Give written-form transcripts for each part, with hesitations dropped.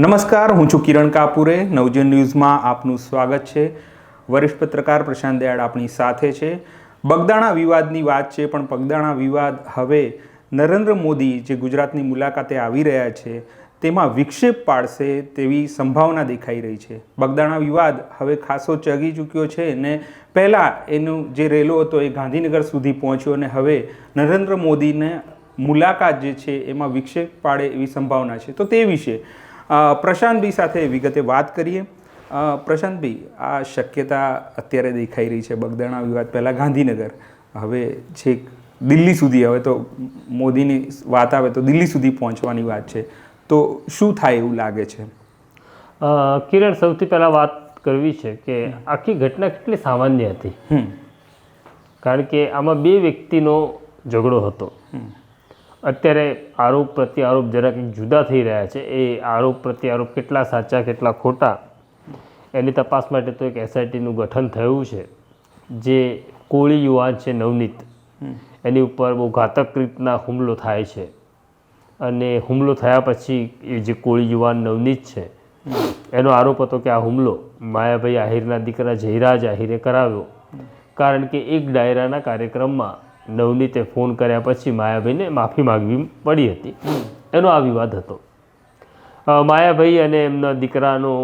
નમસ્કાર, હું છું કિરણ કાપુરે. નવજીવન ન્યૂઝમાં આપનું સ્વાગત છે. વરિષ્ઠ પત્રકાર પ્રશાંત દયાળ આપણી સાથે છે. બગદાણા વિવાદની વાત છે, પણ બગદાણા વિવાદ હવે નરેન્દ્ર મોદી જે ગુજરાતની મુલાકાતે આવી રહ્યા છે તેમાં વિક્ષેપ પાડશે તેવી સંભાવના દેખાઈ રહી છે. બગદાણા વિવાદ હવે ખાસો ચગી ચૂક્યો છે અને પહેલાં એનું જે રેલો હતો એ ગાંધીનગર સુધી પહોંચ્યો અને હવે નરેન્દ્ર મોદીને મુલાકાત જે છે એમાં વિક્ષેપ પાડે એવી સંભાવના છે. તો તે વિશે પ્રશાંતભાઈ સાથે વિગતે વાત કરીએ. પ્રશાંતભાઈ, આ શક્યતા અત્યારે દેખાઈ રહી છે બગદાણા વિવાદ પહેલાં ગાંધીનગર, હવે છેક દિલ્હી સુધી, હવે તો મોદીની વાત આવે તો દિલ્હી સુધી પહોંચવાની વાત છે. તો શું થાય એવું લાગે છે? કિરણ, સૌથી પહેલાં વાત કરવી છે કે આખી ઘટના કેટલી સામાન્ય હતી. કારણ કે આમાં બે વ્યક્તિનો ઝઘડો હતો. અત્યારે આરોપ પ્રત્યારોપ જરાક જુદા થઈ રહ્યા છે. એ આરોપ પ્રત્યારોપ કેટલા સાચા કેટલા ખોટા એની તપાસ માટે તો એક એસઆઈટીનું ગઠન થયું છે. જે કોળી યુવાન છે નવનીત, એની ઉપર બહુ ઘાતક રીતના હુમલો થાય છે અને હુમલો થયા પછી એ જે કોળી યુવાન નવનીત છે એનો આરોપ હતો કે આ હુમલો માયાભાઈ આહિરના દીકરા જયરાજ આહિરે કરાવ્યો. કારણ કે એક ડાયરાના કાર્યક્રમમાં નવનીતે ફોન કર્યા પછી માયાભાઈને માફી માગવી પડી હતી. એનો આ વિવાદ હતો. માયાભાઈ અને એમના દીકરાનું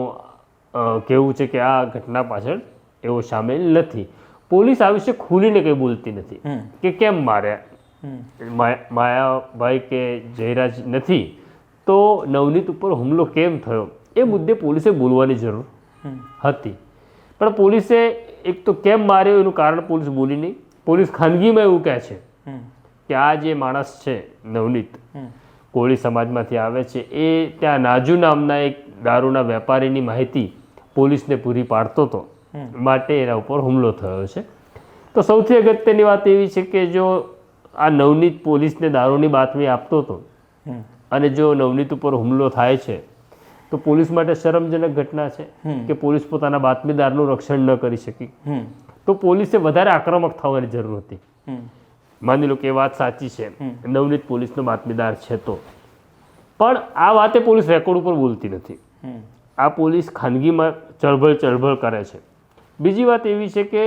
કહેવું છે કે આ ઘટના પાછળ એવો સામેલ નથી. પોલીસ આ વિશે ખુલીને કંઈ બોલતી નથી કે કેમ માર્યા. માયાભાઈ કે જયરાજ નથી તો નવનીત ઉપર હુમલો કેમ થયો એ મુદ્દે પોલીસે બોલવાની જરૂર હતી. પણ પોલીસે એક તો કેમ માર્યો એનું કારણ પોલીસ બોલી નહીં. પોલીસ ખાનગીમાં એવું કહે છે કે આ જે માણસ છે નવનીત, કોળી સમાજમાંથી આવે છે, એ ત્યાં નાજુ નામના એક દારૂના વેપારીની માહિતી પોલીસને પૂરી પાડતો હતો, માટે એના ઉપર હુમલો થયો છે. તો સૌથી અગત્યની વાત એવી છે કે જો આ નવનીત પોલીસને દારૂની બાતમી આપતો હતો અને જો નવનીત ઉપર હુમલો થાય છે તો પોલીસ માટે શરમજનક ઘટના છે કે પોલીસ પોતાના બાતમીદારનું રક્ષણ ન કરી શકી. તો પોલીસે વધારે આક્રમક થવાની જરૂર હતી. માની લો કે એ વાત સાચી છે, નવનીત પોલીસનો બાતમીદાર છે, તો પણ આ વાતે પોલીસ રેકોર્ડ ઉપર બોલતી નથી. આ પોલીસ ખાનગીમાં ચળભળ કરે છે. બીજી વાત એવી છે કે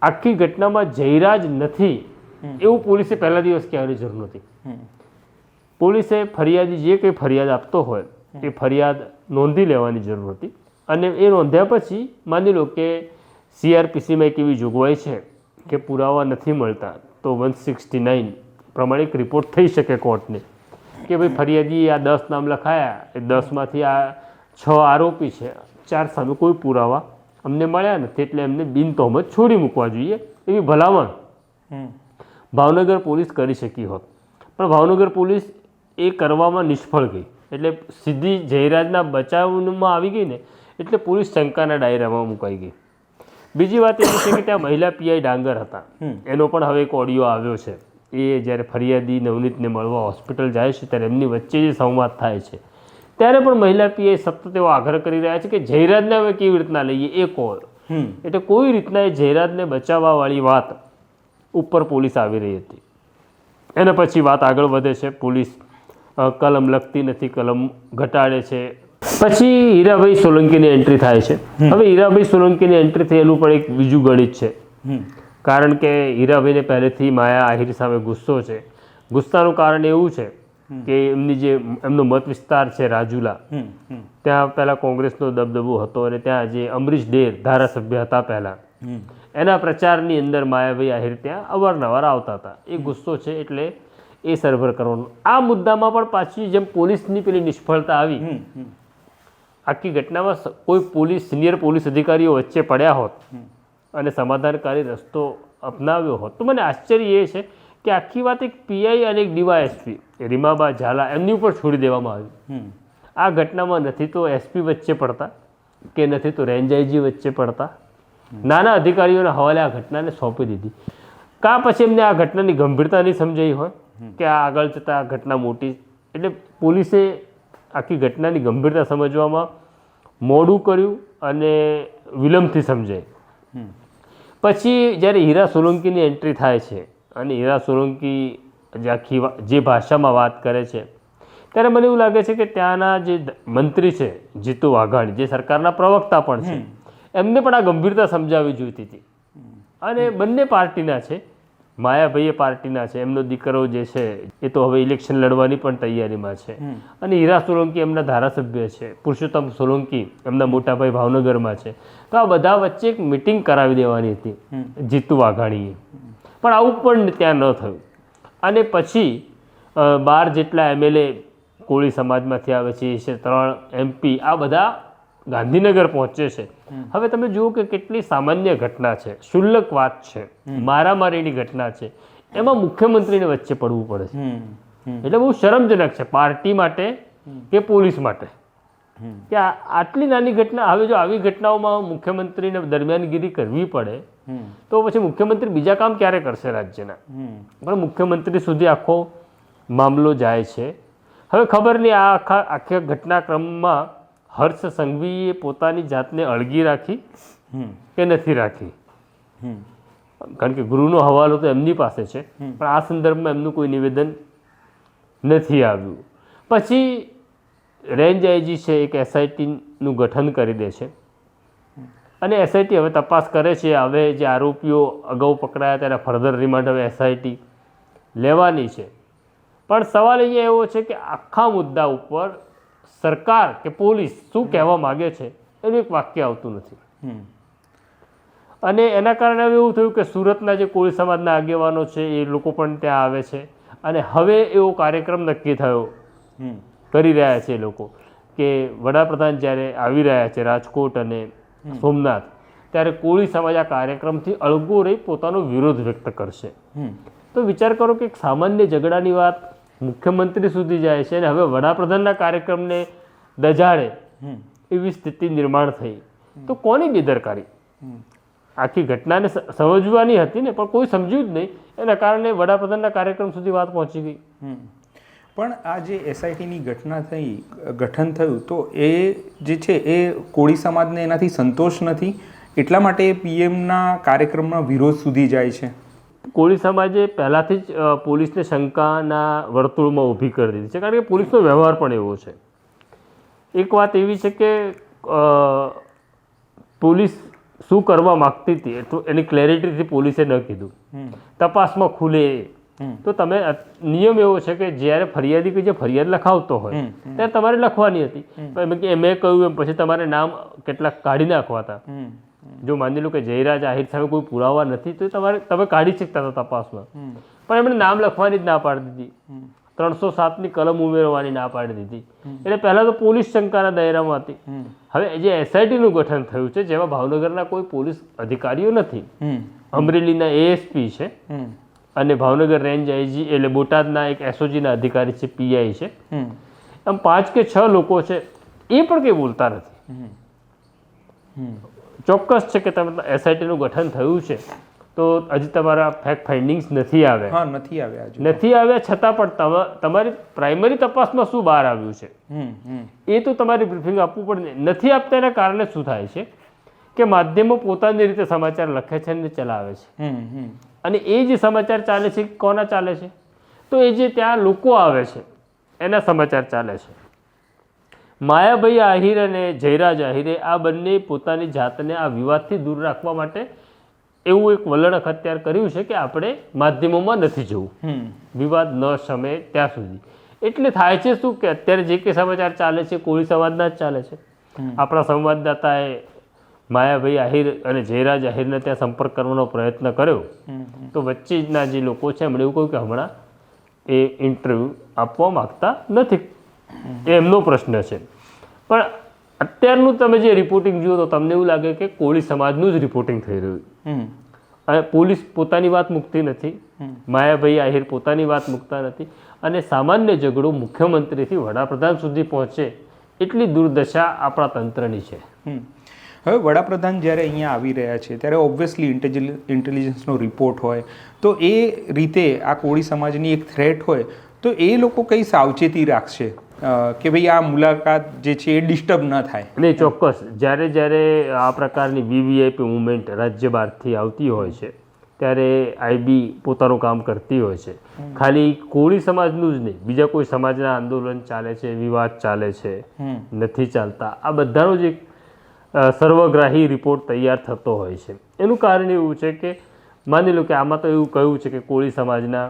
આખી ઘટનામાં જયરાજ નથી એવું પોલીસે પહેલા દિવસ કહેવાની જરૂર નથી. પોલીસે ફરિયાદી જે કંઈ ફરિયાદ આપતો હોય એ ફરિયાદ નોંધી લેવાની જરૂર હતી. અને એ નોંધ્યા પછી માની લો કે CRPCમાં એક એવી જોગવાઈ છે કે પુરાવા નથી મળતા તો 169 પ્રમાણે એક રિપોર્ટ થઈ શકે કોર્ટને કે ભાઈ ફરિયાદી આ 10 નામ લખાયા, એ 10માંથી આ 6 આરોપી છે, 4 સામે કોઈ પુરાવા અમને મળ્યા નથી, એટલે એમને બિન તહોમત છોડી મૂકવા જોઈએ એવી ભલામણ ભાવનગર પોલીસ કરી શકી હોત. પણ ભાવનગર પોલીસ એ કરવામાં નિષ્ફળ ગઈ. એટલે સીધી જયરાજના બચાવમાં આવી ગઈ ને, એટલે પોલીસ શંકાના દાયરામાં મુકાઈ ગઈ. બીજી વાત એવી છે કે ત્યાં મહિલા PI ડાંગર હતા. એનો પણ હવે એક ઓડિયો આવ્યો છે. એ જ્યારે ફરિયાદી નવનીતને મળવા હોસ્પિટલ જાય છે ત્યારે એમની વચ્ચે જે સંવાદ થાય છે ત્યારે પણ મહિલા PI સતત એવો આગ્રહ કરી રહ્યા છે કે જયરાજને હવે કેવી રીતના લઈએ એ કોલ. એટલે કોઈ રીતના એ જયરાજને બચાવવાવાળી વાત ઉપર પોલીસ આવી રહી હતી. એના પછી વાત આગળ વધે છે. પોલીસ કલમ લખતી નથી, કલમ ઘટાડે છે. પછી હીરાભાઈ સોલંકીની એન્ટ્રી થાય છે. હવે હીરાભાઈ સોલંકીની એન્ટ્રી થઈ એનું પણ એક બીજું ગણિત છે. કારણ કે હીરાભાઈને પહેલેથી માયા આહિર સામે ગુસ્સો છે. ગુસ્સાનું કારણ એવું છે કે એમનો મત વિસ્તાર છે રાજુલા, ત્યાં પહેલાં કોંગ્રેસનો દબદબો હતો અને ત્યાં જે અમરીશ ડેર ધારાસભ્ય હતા પહેલાં, એના પ્રચારની અંદર માયાભાઈ આહિર ત્યાં અવારનવાર આવતા હતા. એ ગુસ્સો છે એટલે એ સરભર કરવાનો. આ મુદ્દામાં પણ પાછી જેમ પોલીસની પેલી નિષ્ફળતા આવી, આખી ઘટનામાં કોઈ સિનિયર પોલીસ અધિકારીઓ વચ્ચે પડ્યા હોત અને સમાધાનકારી રસ્તો અપનાવ્યો હોત તો મને આશ્ચર્ય એ છે કે આખી વાત એક PI અને એક DYSP રીમાબા ઝાલા એમની ઉપર છોડી દેવામાં આવી. આ ઘટનામાં નથી તો SP વચ્ચે પડતા કે નથી તો રેન્જ IG વચ્ચે પડતા. નાના અધિકારીઓના હવાલે આ ઘટનાને સોંપી દીધી. કાં પછી એમને આ ઘટનાની ગંભીરતા નહીં સમજાઈ હોય કે આ આગળ જતાં આ ઘટના મોટી, એટલે પોલીસે આખી ઘટનાની ગંભીરતા સમજવામાં મોડું કર્યું અને વિલંબથી સમજાય. પછી જ્યારે હીરા સોલંકીની એન્ટ્રી થાય છે અને હીરા સોલંકી જે ભાષામાં વાત કરે છે ત્યારે મને એવું લાગે છે કે ત્યાંના જે મંત્રી છે જીતુ વાઘાણી, જે સરકારના પ્રવક્તા પણ છે, એમને પણ આ ગંભીરતા સમજાવવી જોઈતી હતી. અને બંને પાર્ટીના છે, માયાભાઈ પાર્ટીના છે, એમનો દીકરો જે છે એ તો હવે ઇલેક્શન લડવાની પણ તૈયારીમાં છે, અને હીરા સોલંકી એમના ધારાસભ્ય છે, પુરુષોત્તમ સોલંકી એમના મોટાભાઈ ભાવનગરમાં છે. તો આ બધા વચ્ચે એક મિટિંગ કરાવી દેવાની હતી જીતુ વાઘાણીએ, પણ આવું પણ ત્યાં ન થયું. અને પછી 12 જેટલા MLA કોળી સમાજમાંથી આવે છે, 3 MP, આ બધા ગાંધીનગર પહોંચે છે. હવે તમે જુઓ કે કેટલી સામાન્ય ઘટના છે, શુલ્લક વાત છે, મારામારીની ઘટના છે, એમાં મુખ્યમંત્રીને વચ્ચે પડવું પડે છે. એટલે બહુ શરમજનક છે પાર્ટી માટે કે પોલીસ માટે કે આટલી નાની ઘટના. હવે જો આવી ઘટનાઓમાં મુખ્યમંત્રીને દરમિયાનગીરી કરવી પડે તો પછી મુખ્યમંત્રી બીજા કામ ક્યારે કરશે રાજ્યના? પણ મુખ્યમંત્રી સુધી આખો મામલો જાય છે. હવે ખબર નહીં આ આખા ઘટનાક્રમમાં હર્ષ સંઘવીએ પોતાની જાતને અળગી રાખી કે નથી રાખી, કારણ કે ગૃહનો હવાલો તો એમની પાસે છે, પણ આ સંદર્ભમાં એમનું કોઈ નિવેદન નથી આવ્યું. પછી રેન્જ આઈજી છે એક SITનું ગઠન કરી દે છે, અને SIT હવે તપાસ કરે છે. હવે જે આરોપીઓ અગાઉ પકડાયા ત્યારે ફર્ધર રિમાન્ડ હવે SIT લેવાની છે. પણ સવાલ અહીંયા એવો છે કે આખા મુદ્દા ઉપર સરકાર કે પોલીસ શું કહેવા માગે છે એનું એક વાક્ય આવતું નથી. અને એના કારણે હવે એવું થયું કે સુરતના જે કોળી સમાજના આગેવાનો છે એ લોકો પણ ત્યાં આવે છે, અને હવે એવો કાર્યક્રમ નક્કી થયો કરી રહ્યા છે એ લોકો કે વડાપ્રધાન જ્યારે આવી રહ્યા છે રાજકોટ અને સોમનાથ, ત્યારે કોળી સમાજ આ કાર્યક્રમથી અળગો રહી પોતાનો વિરોધ વ્યક્ત કરશે. તો વિચાર કરો કે એક સામાન્ય ઝઘડાની વાત મુખ્યમંત્રી સુધી જાય છે, અને હવે વડાપ્રધાનના કાર્યક્રમને દજાડે એવી સ્થિતિ નિર્માણ થઈ. તો કોની બેદરકારી? આખી ઘટનાને સમજવાની હતી ને, પણ કોઈ સમજ્યું જ નહીં. એના કારણે વડાપ્રધાનના કાર્યક્રમ સુધી વાત પહોંચી ગઈ. પણ આ જે SITની ઘટના થઈ, ગઠન થયું, તો એ જે છે એ કોળી સમાજને એનાથી સંતોષ નથી, એટલા માટે PMના કાર્યક્રમમાં વિરોધ સુધી જાય છે. કોળી સમાજે પહેલાંથી જ પોલીસને શંકાના વર્તુળમાં ઊભી કરી દીધી છે, કારણ કે પોલીસનો વ્યવહાર પણ એવો છે. એક વાત એવી છે કે પોલીસ શું કરવા માગતી હતી એટલું એની ક્લેરિટીથી પોલીસે ન કીધું. તપાસમાં ખુલે તો તમે નિયમ એવો છે કે જ્યારે ફરિયાદી કે જે ફરિયાદ લખાવતો હોય ત્યારે તમારે લખવાની હતી. મેં કહ્યું એમ પછી તમારે નામ કેટલાક કાઢી નાખવા હતા. જો માની લો કે જયરાજ આહિર સામે કોઈ પુરાવા નથી તો તમે કાઢી શકતા હતા તપાસમાં, પણ એમણે નામ લખવાની જ ના પાડી દીધી, 307ની કલમ ઉમેરવાની ના પાડી દીધી. એટલે પહેલાં તો પોલીસ શંકાના દાયરામાં હતી. હવે જે SITનું ગઠન થયું છે, જેમાં ભાવનગરના કોઈ પોલીસ અધિકારીઓ નથી, અમરેલીના ASP છે અને ભાવનગર રેન્જ IG એટલે બોટાદના એક SOGના અધિકારી છે, PI છે, આમ 5 કે 6 લોકો છે, એ પણ કંઈ બોલતા નથી. ચોક્કસ છે કે તમે SITનું ગઠન થયું છે તો હજી તમારા ફેક્ટ ફાઇન્ડિંગ્સ નથી આવ્યા, નથી આવ્યા છતાં પણ તમારી પ્રાઇમરી તપાસમાં શું બહાર આવ્યું છે એ તો તમારે બ્રીફિંગ આપવું પડે. નથી આપતા એના કારણે શું થાય છે કે માધ્યમો પોતાની રીતે સમાચાર લખે છે અને ચલાવે છે, અને એ જે સમાચાર ચાલે છે કોના ચાલે છે? તો એ જે ત્યાં લોકો આવે છે એના સમાચાર ચાલે છે. માયાભાઈ આહિર અને જયરાજ આહિરે આ બંને પોતાની જાતને આ વિવાદથી દૂર રાખવા માટે એવું એક વલણ અખત્યાર કર્યું છે કે આપણે માધ્યમોમાં નથી જવું, વિવાદ ન શમે ત્યાં સુધી. એટલે થાય છે શું કે અત્યારે જે કે સમાચાર ચાલે છે કોળી સમાજના જ ચાલે છે. આપણા સંવાદદાતાએ માયાભાઈ આહિર અને જયરાજ આહિરને ત્યાં સંપર્ક કરવાનો પ્રયત્ન કર્યો તો વચ્ચેના જે લોકો છે એમણે એવું કહ્યું કે હમણાં એ ઇન્ટરવ્યૂ આપવા માગતા નથી, એ એમનો પ્રશ્ન છે. પણ અત્યારનું તમે જે રિપોર્ટિંગ જુઓ તો તમને એવું લાગે કે કોળી સમાજનું જ રિપોર્ટિંગ થઈ રહ્યું, અને પોલીસ પોતાની વાત મૂકતી નથી, માયાભાઈ આહિર પોતાની વાત મૂકતા નથી, અને સામાન્ય ઝઘડો મુખ્યમંત્રીથી વડાપ્રધાન સુધી પહોંચે એટલી દુર્દશા આપણા તંત્રની છે. હવે વડાપ્રધાન જ્યારે અહીંયા આવી રહ્યા છે ત્યારે ઓબ્વિયસલી ઇન્ટેલિજન્સનો રિપોર્ટ હોય તો એ રીતે આ કોળી સમાજની એક થ્રેટ હોય તો એ લોકો કઈ સાવચેતી રાખશે કે ભાઈ આ મુલાકાત જે છે એ ડિસ્ટર્બ ન થાય? નહીં, ચોક્કસ. જ્યારે આ પ્રકારની VVIP મુવમેન્ટ રાજ્ય બહારથી આવતી હોય છે ત્યારે આઈબી પોતાનું કામ કરતી હોય છે. ખાલી કોળી સમાજનું જ નહીં, બીજા કોઈ સમાજના આંદોલન ચાલે છે, વિવાદ ચાલે છે, નથી ચાલતા, આ બધાનો જ એક સર્વગ્રાહી રિપોર્ટ તૈયાર થતો હોય છે. એનું કારણ એવું છે કે માની લો કે આમાં તો એવું કહ્યું છે કે કોળી સમાજના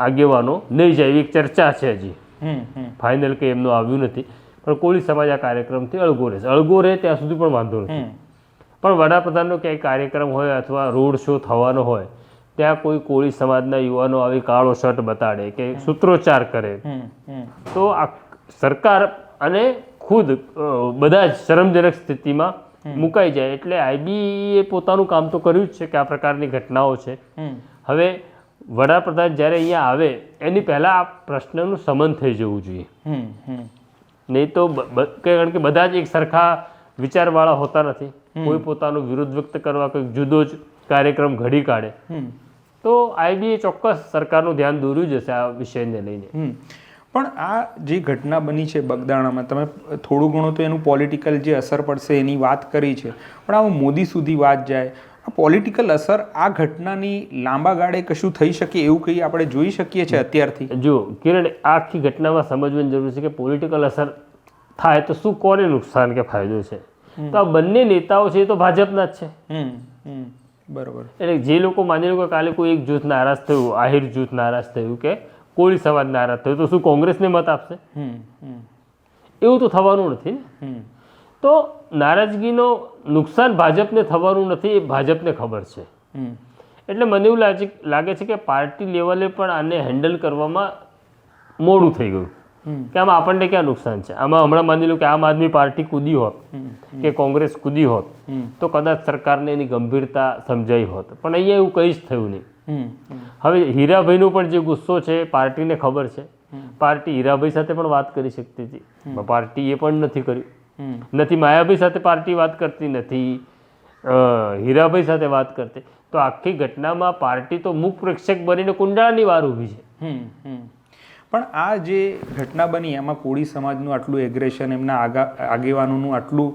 આગેવાનો નહીં જાય એવી એક ચર્ચા છે. હજી ફાઇનલ કંઈ એમનું આવ્યું નથી, પણ કોળી સમાજ આ કાર્યક્રમથી અળગો રહેશે. અળગો રહે ત્યાં સુધી પણ વાંધો નથી, પણ વડાપ્રધાનનો ક્યાંય કાર્યક્રમ હોય અથવા રોડ શો થવાનો હોય ત્યાં કોઈ કોળી સમાજના યુવાનો આવી કાળો શર્ટ બતાડે કે સૂત્રોચ્ચાર કરે તો આ સરકાર અને ખુદ બધા જ શરમજનક સ્થિતિમાં મુકાઈ જાય. એટલે આઈબીએ પોતાનું કામ તો કર્યું જ છે કે આ પ્રકારની ઘટનાઓ છે. હવે વડાપ્રધાન જ્યારે અહીંયા આવે એની પહેલાં આ પ્રશ્નનું સમન થઈ જવું જોઈએ. નહીં તો કારણ કે બધા જ એક સરખા વિચારવાળા હોતા નથી. કોઈ પોતાનો વિરોધ વ્યક્ત કરવા કંઈક જુદો જ કાર્યક્રમ ઘડી કાઢે તો આઈબીએ ચોક્કસ સરકારનું ધ્યાન દોર્યું જશે આ વિષયને લઈને. પણ આ જે ઘટના બની છે બગદાણામાં, તમે થોડું ઘણું તો એનું પોલિટિકલ જે અસર પડશે એની વાત કરી છે, પણ આ મોદી સુધી વાત જાય, આ પોલિટિકલ અસર આ ઘટનાની લાંબા ગાળે કશું થઈ શકે એવું કંઈ આપણે જોઈ શકીએ છીએ અત્યારથી? જો કિરણ, આ આખી ઘટનામાં સમજવાની જરૂર છે કે પોલિટિકલ અસર થાય તો શું, કોને નુકસાન કે ફાયદો છે. તો આ બંને નેતાઓ છે એ તો ભાજપના જ છે. બરોબર. એટલે જે લોકો માની લો કે કાલે કોઈ એક જૂથ નારાજ થયું, આહિર જૂથ નારાજ થયું કે કોળી સમાજ નારાજ થયું, તો શું કોંગ્રેસને મત આપશે? એવું તો થવાનું નથી ને. તો નારાજગીનો નુકસાન ભાજપને થવાનું નથી, એ ભાજપને ખબર છે. એટલે મને એવું લાગે છે કે પાર્ટી લેવલે પણ આને હેન્ડલ કરવામાં મોડું થઈ ગયું કે આમાં આપણને ક્યાં નુકસાન છે. આમાં હમણાં માની લો કે આમ આદમી પાર્ટી કૂદી હોત કે કોંગ્રેસ કૂદી હોત તો કદાચ સરકારને એની ગંભીરતા સમજાઈ હોત, પણ અહીંયા એવું કંઈ જ થયું નહીં. હવે હીરાભાઈનો પણ જે ગુસ્સો છે પાર્ટીને ખબર છે. પાર્ટી હીરાભાઈ સાથે પણ વાત કરી શકતી હતી, પાર્ટી એ પણ નથી કર્યું. નથી માયાભાઈ સાથે પાર્ટી વાત કરતી, નથી હીરાભાઈ સાથે વાત કરતી. તો આખી ઘટનામાં પાર્ટી તો મુખ પ્રેક્ષક બનીને કુંડાળાની વાર ઊભી છે. પણ આ જે ઘટના બની એમાં કોળી સમાજનું આટલું એગ્રેશન, એમના આગેવાનોનું આટલું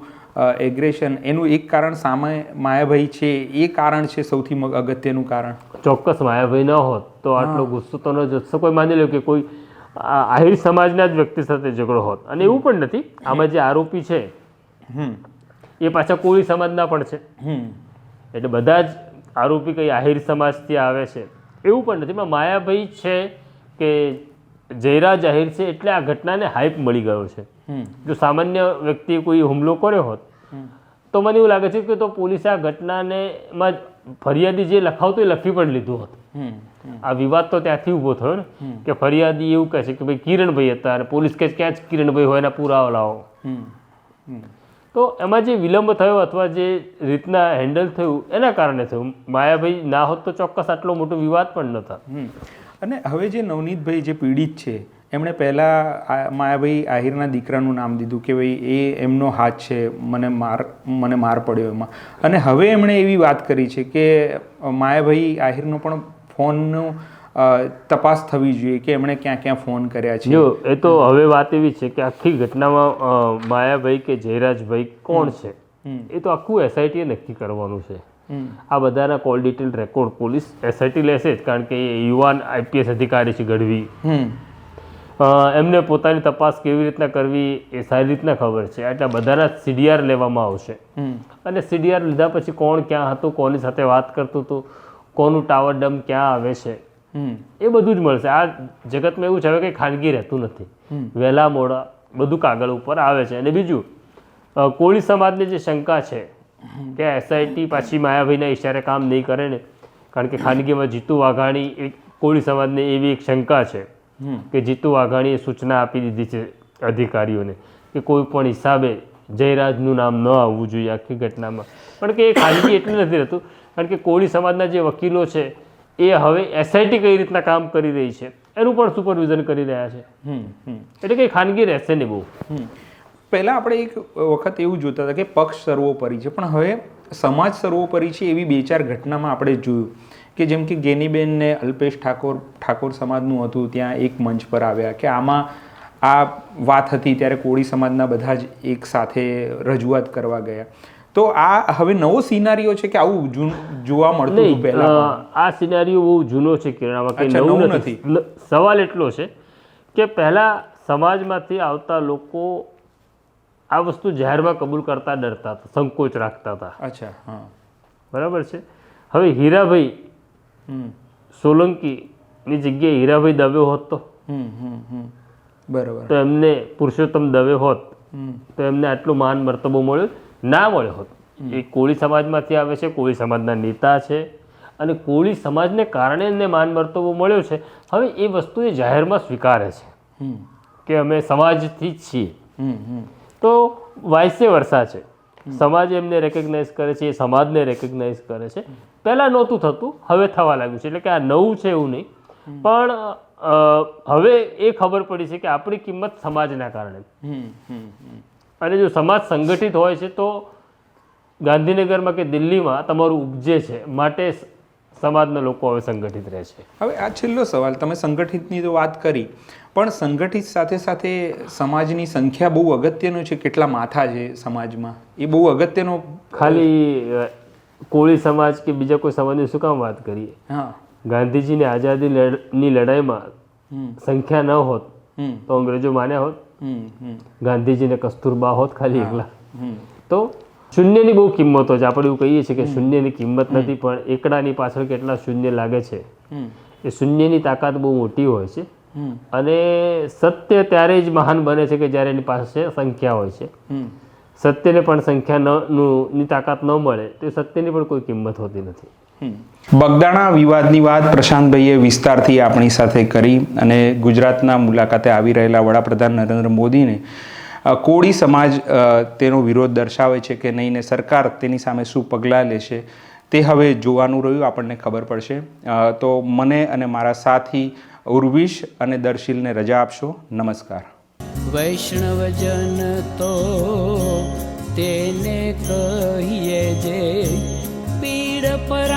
એગ્રેશન, એનું એક કારણ સામે માયાભાઈ છે, એ કારણ છે સૌથી અગત્યનું કારણ. ચોક્કસ માયાભાઈ ન હોત તો આટલો ગુસ્સો તો ન જતો. કોઈ માની લો કે કોઈ આહિર સમાજના જ વ્યક્તિ સાથે ઝઘડો હોત, અને એવું પણ નથી, આમાં જે આરોપી છે એ પાછા કોળી સમાજના પણ છે. એટલે બધા જ આરોપી કઈ આહિર સમાજથી આવે છે એવું પણ નથી. પણ માયાભાઈ છે કે જયરાજ આહિર છે એટલે આ ઘટનાને હાઈપ મળી ગયો છે. જો સામાન્ય વ્યક્તિએ કોઈ હુમલો કર્યો હોત તો મને એવું લાગે છે કે તો પોલીસે આ ઘટનાને માં ફરિયાદી જે લખાવતો એ લખી પણ લીધું હોત. આ વિવાદ તો ત્યાંથી ઊભો થયો ને કે ફરિયાદી એવું કહે છે કે ભાઈ કિરણભાઈ હતા અને પોલીસ કહે ક્યાં જ કિરણભાઈ હોય એના પુરાવા લાવો. તો એમાં જે વિલંબ થયો અથવા જે રીતના હેન્ડલ થયું એના કારણે થયું. માયાભાઈ ના હોત તો ચોક્કસ આટલો મોટો વિવાદ પણ ન થાત. અને હવે જે નવનીતભાઈ જે પીડિત છે એમણે પહેલાં માયાભાઈ આહિરના દીકરાનું નામ દીધું કે ભાઈ એ એમનો હાથ છે, મને માર પડ્યો એમાં. અને હવે એમણે એવી વાત કરી છે કે માયાભાઈ આહિરનો પણ ફોનનું તપાસ થવી જોઈએ કે એમણે ક્યાં ક્યાં ફોન કર્યા છે. જો એ તો હવે વાત એવી છે કે આખી ઘટનામાં માયાભાઈ કે જયરાજભાઈ કોણ છે એ તો આખું એસઆઈટીએ નક્કી કરવાનું છે. આ બધાના call detail record police SIT લેશે જ, કારણ કે એ યુવાન આઈપીએસ અધિકારી છે ગઢવી. એમને પોતાની તપાસ કેવી રીતના કરવી એ સારી રીતના ખબર છે. એટલે બધાના સીડીઆર લેવામાં આવશે અને સીડીઆર લીધા પછી કોણ ક્યાં હતું, કોની સાથે વાત કરતું હતું, કોનું ટાવર ડમ ક્યાં આવે છે એ બધું જ મળશે. આ જગતમાં એવું છે હવે કંઈ ખાનગી રહેતું નથી, વહેલા મોડા બધું કાગળ ઉપર આવે છે. અને બીજું કોળી સમાજની જે શંકા છે કે એસઆઈટી પાછી માયાભાઈના ઈશારે કામ નહીં કરે ને, કારણ કે ખાનગીમાં જીતુ વાઘાણી એક કોળી સમાજને એવી એક શંકા છે કે જીતુ વાઘાણીએ સૂચના આપી દીધી છે અધિકારીઓને કે કોઈ પણ હિસાબે જયરાજનું નામ ન આવવું જોઈએ આખી ઘટનામાં. પણ કે એ ખાનગી એટલે નથી રહેતું, કારણ કે કોળી સમાજના જે વકીલો છે એ હવે એસઆઈટી કઈ રીતના કામ કરી રહી છે એનું પણ સુપરવિઝન કરી રહ્યા છે. એટલે કંઈ ખાનગી રહેશે નહીં બહુ. પહેલાં આપણે એક વખત એવું જોતા હતા કે પક્ષ સર્વોપરી છે, પણ હવે સમાજ સર્વોપરી છે એવી 2-4 ઘટનામાં આપણે જોયું કે જેમ કે ગેનીબેન ને અલ્પેશ ઠાકોર સમાજનું હતું, ત્યાં એક મંચ પર આવ્યા કે આમાં આ વાત હતી ત્યારે કોળી સમાજના બધા જ એક સાથે રજૂઆત કરવા ગયા. તો આ હવે નવો સિનારીઓ છે કે આવું જોવા મળતું હતું પહેલા નહીં, આ સિનારીઓ બહુ જૂનો છે કિરણ, આમાં કંઈ અચ્છા, નવું નવું નથી. સવાલ એટલો છે કે પહેલા સમાજમાંથી આવતા લોકો આ વસ્તુ જાહેરમાં કબૂલ કરતા ડરતા હતા, સંકોચ રાખતા હતા. અચ્છા, હા, બરાબર છે. હવે હીરાભાઈ સોલંકીની જગ્યાએ હીરાભાઈ દવે હોત તો બરાબર, તો એમને પુરુષોત્તમ દવે હોત તો એમને આટલું માન મર્તબો મળ્યો ના મળ્યો હોત. એ કોળી સમાજમાંથી આવે છે, કોળી સમાજના નેતા છે અને કોળી સમાજને કારણે એમને માન મર્તબો મળ્યો છે. હવે એ વસ્તુ એ જાહેરમાં સ્વીકારે છે કે અમે સમાજથી જ છીએ, તો વાયસે વર્ષા છે. સમાજ એમને રેકગ્નાઇઝ કરે છે, એ સમાજને રેકગ્નાઇઝ કરે છે. પહેલાં નહોતું થતું, હવે થવા લાગ્યું છે. એટલે કે આ નવું છે એવું નહીં, પણ હવે એ ખબર પડી છે કે આપણી કિંમત સમાજના કારણે. અને જો સમાજ સંગઠિત હોય છે તો ગાંધીનગરમાં કે દિલ્હીમાં તમારું ઉપજે છે, માટે સમાજના લોકો હવે સંગઠિત રહે છે. હવે આ છેલ્લો સવાલ, તમે સંગઠિતની તો વાત કરી, પણ સંગઠિત સાથે સાથે સમાજની સંખ્યા બહુ અગત્યનું છે. કેટલા માથા છે સમાજમાં એ બહુ અગત્યનો. ખાલી કોળી સમાજ કે બીજા કોઈ સમાજની શું કામ વાત કરીએ? હા, ગાંધીજીની આઝાદીની લડાઈમાં સંખ્યા ન હોત તો અંગ્રેજો માન્યા હોત? ગાંધીજીને કસ્તુરબા હોત ખાલી એકલા? તો શૂન્યની બહુ કિંમતો છે. આપણે એવું કહીએ છીએ કે શૂન્યની કિંમત નથી, પણ એકડાની પાછળ કેટલા શૂન્ય લાગે છે, એ શૂન્યની તાકાત બહુ મોટી હોય છે. અને સત્ય ત્યારે જ મહાન બને છે કે જ્યારે એની પાસે સંખ્યા હોય છે. સત્યને પણ સંખ્યાની તાકાત ન મળે તો સત્યની પણ કોઈ કિંમત હોતી નથી. બગદાણા વિવાદની વાત પ્રશાંતભાઈએ વિસ્તારથી આપણી સાથે કરી અને ગુજરાતના મુલાકાતે આવી રહેલા વડાપ્રધાન નરેન્દ્ર મોદીને કોળી સમાજ તેનો વિરોધ દર્શાવે છે કે નહીં, ને સરકાર તેની સામે શું પગલાં લેશે તે હવે જોવાનું રહ્યું, આપણને ખબર પડશે. તો મને અને મારા સાથી ઉર્વિશ અને દર્શિલને રજા આપશો. નમસ્કાર. વૈષ્ણવજન તો તેને કહીએ જે પીડ પર